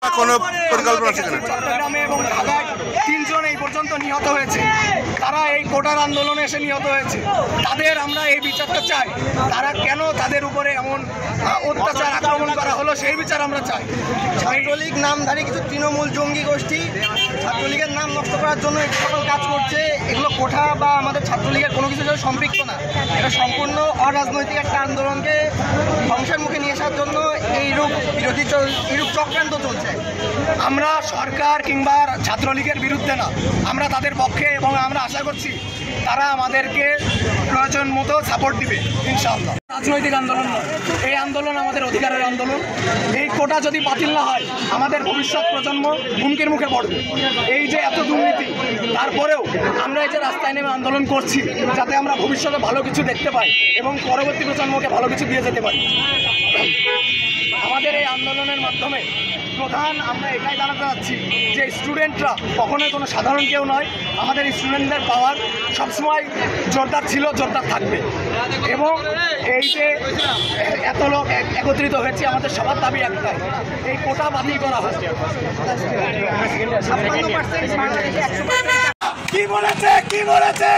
কোনো পরিকল্পনা আছে কিনা? চট্টগ্রামে এবং ঢাকায় 3 জন এই পর্যন্ত নিহত হয়েছে। তারা এই কোটার আন্দোলনে এসে নিহত হয়েছে। তাদের আমরা এই বিচারটা চাই। তারা কেন তাদের উপরে এমন অত্যাচার আক্রমণ করা হলো সেই বিচার আমরা চাই। ছাত্রলীগ নামধারী কিছু তৃণমূল জঙ্গি গোষ্ঠী ছাত্রলীগের নাম নষ্ট করার জন্য এই সকল কাজ করছে। এগুলো কোঠা বা আমাদের ছাত্রলীগের কোনো কিছুর সাথে সম্পৃক্ত না। এটা সম্পূর্ণ অরাজনৈতিক একটা আন্দোলনকে ধ্বংসের মুখে নিয়ে আসার জন্য এইরূপ চক্রান্ত চলছে। আমরা সরকার কিংবা ছাত্রলীগের বিরুদ্ধে না, আমরা তাদের পক্ষে এবং আমরা আশা করছি তারা আমাদেরকে প্রয়োজন মতো সাপোর্ট দিবে ইনশাআল্লাহ। রাজনৈতিক আন্দোলন নয়, এই আন্দোলন আমাদের অধিকারের আন্দোলন। এই কোটা যদি বাতিল না হয় আমাদের ভবিষ্যৎ প্রজন্ম হুমকির মুখে পড়বে। এই যে এত দুর্নীতি, তারপরেও আমরা এই যে রাস্তায় নেমে আন্দোলন করছি যাতে আমরা ভবিষ্যতে ভালো কিছু দেখতে পাই এবং পরবর্তী প্রজন্মকে ভালো কিছু দিয়ে যেতে পারি। আমাদের এই আন্দোলনের মাধ্যমে প্রধান আমরা এটাই জানাতে চাচ্ছি যে স্টুডেন্টরা কখনোই কোনো সাধারণ কেউ নয়। আমাদের স্টুডেন্টদের পাওয়ার সবসময় জোরদার ছিল, জোরদার থাকবে। এবং এই যে এত লোক একত্রিত হয়েছে, আমাদের সবার দাবি একটাই, এই কোটা বাতিল করা হয়। কি বলেছে কে বলেছে?